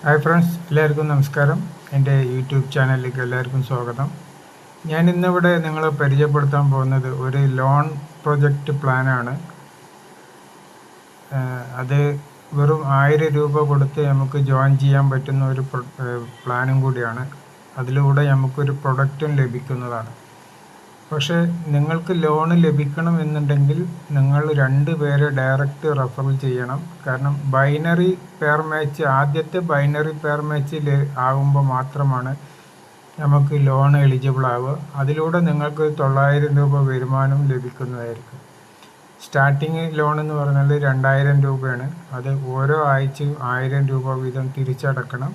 Hi friends, എല്ലാവർക്കും നമസ്കാരം. എൻ്റെ യൂട്യൂബ് ചാനലിലേക്ക് എല്ലാവർക്കും സ്വാഗതം. ഞാൻ ഇന്നിവിടെ നിങ്ങളെ പരിചയപ്പെടുത്താൻ പോകുന്നത് ഒരു ലോൺ പ്രൊജക്റ്റ് പ്ലാനാണ്. അത് വെറും 1000 രൂപ കൊടുത്ത് നമുക്ക് ജോയിൻ ചെയ്യാൻ പറ്റുന്ന ഒരു പ്ലാനും കൂടിയാണ്. അതിലൂടെ നമുക്കൊരു പ്രൊഡക്റ്റും ലഭിക്കുന്നതാണ്. പക്ഷേ നിങ്ങൾക്ക് ലോൺ ലഭിക്കണമെന്നുണ്ടെങ്കിൽ നിങ്ങൾ 2 പേരെ ഡയറക്റ്റ് റെഫർ ചെയ്യണം. കാരണം ബൈനറി പെയർ മാച്ച്, ആദ്യത്തെ ബൈനറി പെയർ മാച്ചിൽ ആകുമ്പോൾ മാത്രമാണ് നമുക്ക് ലോൺ എലിജിബിൾ ആവുക. അതിലൂടെ നിങ്ങൾക്ക് 900 രൂപ വരുമാനം ലഭിക്കുന്നതായിരിക്കും. സ്റ്റാർട്ടിങ് ലോൺ എന്ന് പറഞ്ഞാൽ 2000 രൂപയാണ്. അത് ഓരോ ആഴ്ചയും 1000 രൂപ വീതം തിരിച്ചടക്കണം.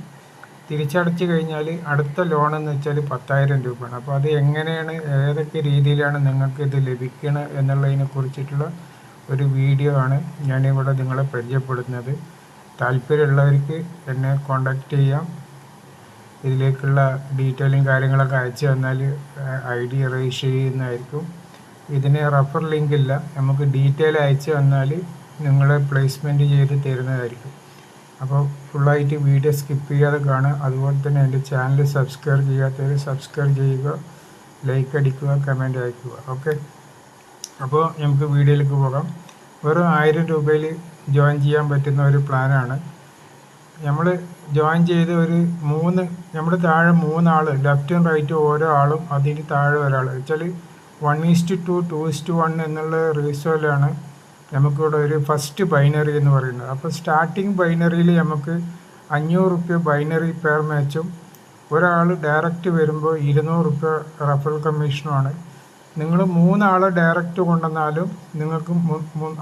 തിരിച്ചടച്ചു കഴിഞ്ഞാൽ അടുത്ത ലോൺ എന്ന് വെച്ചാൽ 10,000 രൂപയാണ്. അപ്പോൾ അത് എങ്ങനെയാണ്, ഏതൊക്കെ രീതിയിലാണ് നിങ്ങൾക്ക് ഇത് ലഭിക്കണം എന്നുള്ളതിനെ കുറിച്ചിട്ടുള്ള ഒരു വീഡിയോ ആണ് ഞാനിവിടെ നിങ്ങളെ പരിചയപ്പെടുത്തുന്നത്. താല്പര്യമുള്ളവർക്ക് എന്നെ കോൺടാക്റ്റ് ചെയ്യാം. ഇതിലേക്കുള്ള ഡീറ്റെയിലും കാര്യങ്ങളൊക്കെ അയച്ചു തന്നാൽ ID രജിസ്റ്റർ ചെയ്യുന്നതായിരിക്കും. ഇതിന് റെഫർ ലിങ്ക് ഇല്ല. നമുക്ക് ഡീറ്റെയിൽ അയച്ചു തന്നാൽ നിങ്ങളെ പ്ലേസ്മെൻറ്റ് ചെയ്ത് തരുന്നതായിരിക്കും. അപ്പോൾ ഫുള്ളായിട്ട് വീഡിയോ സ്കിപ്പ് ചെയ്യാതെ കാണുക. അതുപോലെ തന്നെ എൻ്റെ ചാനൽ സബ്സ്ക്രൈബ് ചെയ്യാത്തവർ സബ്സ്ക്രൈബ് ചെയ്യുക, ലൈക്ക് അടിക്കുക, കമൻറ്റ് അയക്കുക. ഓക്കെ, അപ്പോൾ നമുക്ക് വീഡിയോയിലേക്ക് പോകാം. വെറും 1000 രൂപയിൽ ജോയിൻ ചെയ്യാൻ പറ്റുന്ന ഒരു പ്ലാനാണ്. നമ്മൾ ജോയിൻ ചെയ്ത് നമ്മുടെ താഴെ 3 ആൾ, ലെഫ്റ്റും റൈറ്റും ഓരോ ആളും, അതിന് താഴെ ഒരാൾ വെച്ചാൽ 1:2, 2:1 എന്നുള്ള റേഷ്യോയിലാണ് നമുക്കിവിടെ ഒരു ഫസ്റ്റ് ബൈനറി എന്ന് പറയുന്നത്. അപ്പോൾ സ്റ്റാർട്ടിങ് ബൈനറിയിൽ നമുക്ക് 500 രൂപ ബൈനറി പെയർ മാച്ചും, ഒരാൾ ഡയറക്റ്റ് വരുമ്പോൾ 200 രൂപ റഫറൽ കമ്മീഷനുമാണ്. നിങ്ങൾ 3 ആളെ ഡയറക്റ്റ് കൊണ്ടുവന്നാലും നിങ്ങൾക്ക്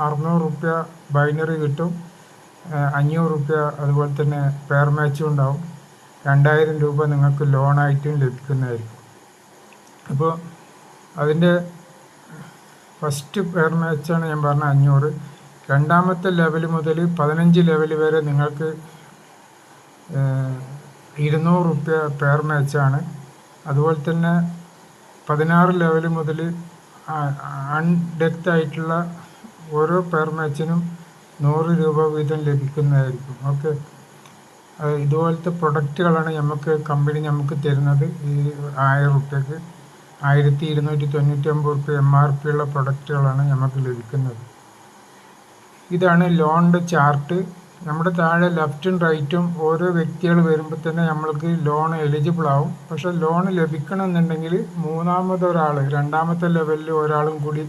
600 രൂപ ബൈനറി കിട്ടും, 500 രൂപ അതുപോലെ തന്നെ പെയർ മാച്ചും ഉണ്ടാവും. 2000 രൂപ നിങ്ങൾക്ക് ലോണായിട്ടും ലഭിക്കുന്നതായിരിക്കും. അപ്പോൾ അതിൻ്റെ ഫസ്റ്റ് പെയർ മാച്ചാണ് ഞാൻ പറഞ്ഞ 500. രണ്ടാമത്തെ ലെവൽ മുതൽ 15 ലെവൽ വരെ നിങ്ങൾക്ക് 200 രൂപ പെയർ മാച്ചാണ്. അതുപോലെ തന്നെ 16 ലെവൽ മുതൽ അൺഡെത്ത് ആയിട്ടുള്ള ഓരോ പെയർ മാച്ചിനും 100 രൂപ വീതം ലഭിക്കുന്നതായിരിക്കും. ഓക്കെ, ഇതുപോലത്തെ പ്രൊഡക്റ്റുകളാണ് കമ്പനി നമുക്ക് തരുന്നത്. ഈ 1000 രൂപയ്ക്ക് 1299 രൂപ MRP ഉള്ള പ്രൊഡക്റ്റുകളാണ് നമുക്ക് ലഭിക്കുന്നത്. ഇതാണ് ലോണിൻ്റെ ചാർട്ട്. നമ്മുടെ താഴെ ലെഫ്റ്റും റൈറ്റും ഓരോ വ്യക്തികൾ വരുമ്പോൾ തന്നെ നമ്മൾക്ക് ലോൺ എലിജിബിൾ ആവും. പക്ഷേ ലോൺ ലഭിക്കണമെന്നുണ്ടെങ്കിൽ രണ്ടാമത്തെ ലെവലിൽ ഒരാളും കൂടി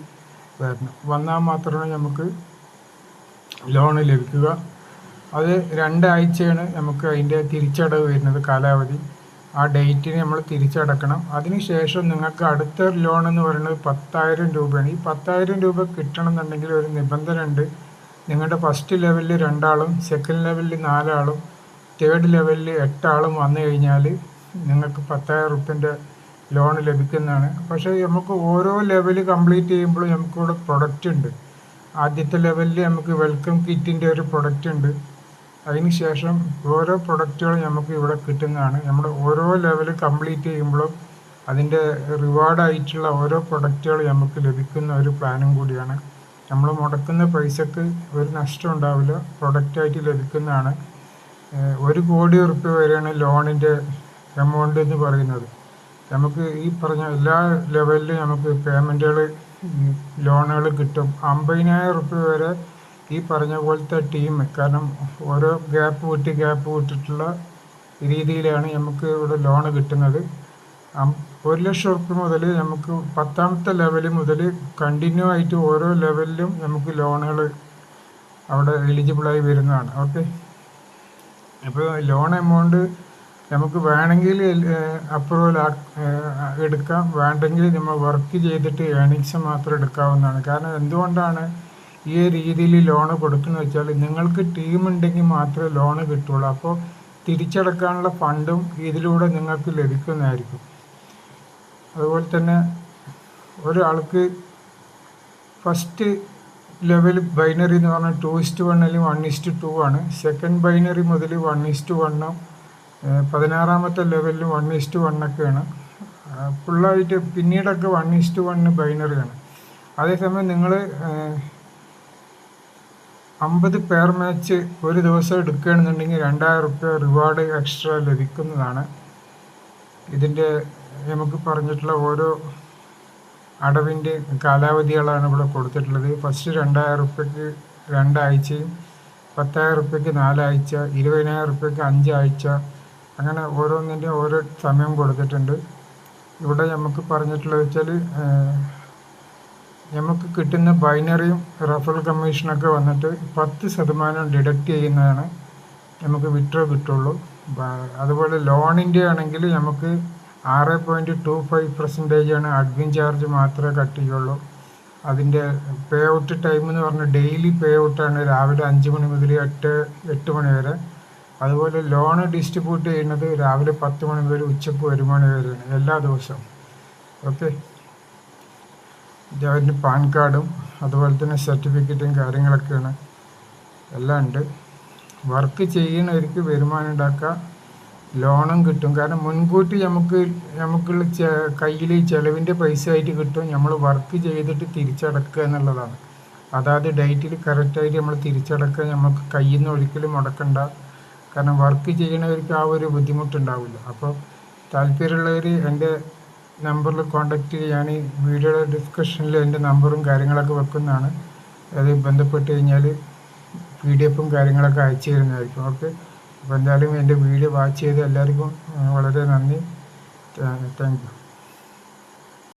വന്നാൽ മാത്രമേ നമുക്ക് ലോൺ ലഭിക്കുക. അത് 2 ആഴ്ചയാണ് നമുക്ക് അതിൻ്റെ തിരിച്ചടവ് വരുന്നത്, കാലാവധി. ആ ഡേറ്റിന് നമ്മൾ തിരിച്ചടക്കണം. അതിനുശേഷം നിങ്ങൾക്ക് അടുത്ത ലോൺ എന്ന് പറയുന്നത് 10,000 രൂപയാണ്. ഈ 10,000 രൂപ കിട്ടണമെന്നുണ്ടെങ്കിൽ ഒരു നിബന്ധന ഉണ്ട്. നിങ്ങളുടെ ഫസ്റ്റ് ലെവലിൽ 2 ആളും, സെക്കൻഡ് ലെവലിൽ 4 ആളും, തേർഡ് ലെവലിൽ 8 ആളും വന്നു കഴിഞ്ഞാൽ നിങ്ങൾക്ക് 10,000 രൂപൻ്റെ ലോൺ ലഭിക്കുന്നതാണ്. പക്ഷേ നമുക്ക് ഓരോ ലെവൽ കംപ്ലീറ്റ് ചെയ്യുമ്പോൾ നമുക്കിവിടെ പ്രൊഡക്റ്റ് ഉണ്ട്. ആദ്യത്തെ ലെവലിൽ നമുക്ക് വെൽക്കം കിറ്റിൻ്റെ ഒരു പ്രൊഡക്റ്റ് ഉണ്ട്. അതിനുശേഷം ഓരോ പ്രൊഡക്റ്റുകളും നമുക്ക് ഇവിടെ കിട്ടുന്നതാണ്. നമ്മൾ ഓരോ ലെവൽ കംപ്ലീറ്റ് ചെയ്യുമ്പോഴും അതിൻ്റെ റിവാർഡായിട്ടുള്ള ഓരോ പ്രൊഡക്റ്റുകൾ നമുക്ക് ലഭിക്കുന്ന ഒരു പ്ലാനും കൂടിയാണ്. നമ്മൾ മുടക്കുന്ന പൈസക്ക് ഒരു നഷ്ടം ഉണ്ടാവില്ല, പ്രൊഡക്റ്റായിട്ട് ലഭിക്കുന്നതാണ്. 1 കോടി രൂപ വരെയാണ് ലോണിൻ്റെ എമൗണ്ട് എന്ന് പറയുന്നത്. നമുക്ക് ഈ പറഞ്ഞ എല്ലാ ലെവലിലും നമുക്ക് പേയ്മെൻറ്റുകൾ, ലോണുകൾ കിട്ടും. 50,000 രൂപ വരെ ഈ പറഞ്ഞ പോലത്തെ ടീം, കാരണം ഓരോ ഗ്യാപ്പ് വിട്ടിട്ടുള്ള രീതിയിലാണ് നമുക്ക് ഇവിടെ ലോൺ കിട്ടുന്നത്. 1,00,000 രൂപ മുതൽ നമുക്ക് 10ാമത്തെ ലെവൽ മുതൽ കണ്ടിന്യൂ ആയിട്ട് ഓരോ ലെവലിലും നമുക്ക് ലോണുകൾ അവിടെ എലിജിബിളായി വരുന്നതാണ്. ഓക്കെ, അപ്പോൾ ലോൺ എമൗണ്ട് നമുക്ക് വേണമെങ്കിൽ അപ്രൂവൽ എടുക്കാം, വേണ്ടെങ്കിൽ നമ്മൾ വർക്ക് ചെയ്തിട്ട് ഏണിങ്സ് മാത്രം എടുക്കാവുന്നതാണ്. കാരണം എന്തുകൊണ്ടാണ് ഈ രീതിയിൽ ലോണ് കൊടുക്കുന്നത് വെച്ചാൽ, നിങ്ങൾക്ക് ടീം ഉണ്ടെങ്കിൽ മാത്രമേ ലോണ് കിട്ടുള്ളൂ. അപ്പോൾ തിരിച്ചടക്കാനുള്ള ഫണ്ടും ഇതിലൂടെ നിങ്ങൾക്ക് ലഭിക്കുന്നതായിരിക്കും. അതുപോലെ തന്നെ ഒരാൾക്ക് ഫസ്റ്റ് ലെവൽ ബൈനറി എന്ന് പറഞ്ഞാൽ 2:1 1:2 ആണ്. സെക്കൻഡ് ബൈനറി മുതൽ 1:1, 16ാമത്തെ ലെവലിൽ 1:1 ഒക്കെയാണ്. ഫുള്ളായിട്ട് പിന്നീടൊക്കെ 1:1 ബൈനറിയാണ്. അതേസമയം നിങ്ങൾ 50 പെയർ മാച്ച് ഒരു ദിവസം എടുക്കുകയാണെന്നുണ്ടെങ്കിൽ 2000 റുപ്യ റിവാർഡ് എക്സ്ട്രാ ലഭിക്കുന്നതാണ്. ഇതിൻ്റെ നമുക്ക് പറഞ്ഞിട്ടുള്ള ഓരോ അടവിൻ്റെ കാലാവധികളാണ് ഇവിടെ കൊടുത്തിട്ടുള്ളത്. ഫസ്റ്റ് 2000 റുപ്യക്ക് 2 ആഴ്ചയും, 10,000 റുപ്യക്ക് 4 ആഴ്ച, 20,000 റുപ്യക്ക് 5 ആഴ്ച, അങ്ങനെ ഓരോന്നിൻ്റെ ഓരോ സമയം കൊടുത്തിട്ടുണ്ട്. ഇവിടെ നമുക്ക് പറഞ്ഞിട്ടുള്ളത് വെച്ചാൽ നമുക്ക് കിട്ടുന്ന ബൈനറിയും റഫറൽ കമ്മീഷനൊക്കെ വന്നിട്ട് 10% ഡിഡക്റ്റ് ചെയ്യുന്നതാണ് നമുക്ക് വിഡ്രോ കിട്ടുള്ളൂ. അതുപോലെ ലോണിൻ്റെ ആണെങ്കിൽ നമുക്ക് 6.25% അഡ്മിൻ ചാർജ് മാത്രമേ കട്ട് ചെയ്യുള്ളൂ. അതിൻ്റെ പേ ഔട്ട് ടൈം എന്ന് പറഞ്ഞാൽ ഡെയിലി പേ ഔട്ടാണ്, രാവിലെ 5 മണി മുതൽ 8 മണി വരെ. അതുപോലെ ലോണ് ഡിസ്ട്രിബ്യൂട്ട് ചെയ്യുന്നത് രാവിലെ 10 മണി മുതൽ ഉച്ചക്ക് 1 മണി വരെയാണ് എല്ലാ ദിവസവും. ഓക്കെ, അതിൻ്റെ പാൻ കാർഡും അതുപോലെ തന്നെ സർട്ടിഫിക്കറ്റും കാര്യങ്ങളൊക്കെയാണ് എല്ലാം ഉണ്ട്. വർക്ക് ചെയ്യുന്നവർക്ക് വരുമാനം ഉണ്ടാക്കുക, ലോണും കിട്ടും. കാരണം മുൻകൂട്ടി നമുക്കുള്ള കയ്യിൽ ചിലവിൻ്റെ പൈസ ആയിട്ട് കിട്ടും. നമ്മൾ വർക്ക് ചെയ്തിട്ട് തിരിച്ചടക്കുക എന്നുള്ളതാണ്. അതായത് ഡേറ്റിൽ കറക്റ്റായിട്ട് നമ്മൾ തിരിച്ചടക്കുക, നമുക്ക് കയ്യിൽ നിന്ന് ഒരിക്കലും മുടക്കണ്ട. കാരണം വർക്ക് ചെയ്യുന്നവർക്ക് ആ ഒരു ബുദ്ധിമുട്ടുണ്ടാവില്ല. അപ്പോൾ താല്പര്യമുള്ളവർ എൻ്റെ നമ്പറിൽ കോൺടാക്റ്റ് ചെയ്യാൻ വീഡിയോയുടെ ഡിസ്ക്രിപ്ഷനിൽ എൻ്റെ നമ്പറും കാര്യങ്ങളൊക്കെ വെക്കുന്നതാണ്. അത് ബന്ധപ്പെട്ട് കഴിഞ്ഞാൽ PDF കാര്യങ്ങളൊക്കെ അയച്ചു തരുന്നതായിരിക്കും. ഓക്കെ, അപ്പോൾ എന്തായാലും എൻ്റെ വീഡിയോ വാച്ച് ചെയ്ത് എല്ലാവർക്കും വളരെ നന്ദി. Thank you.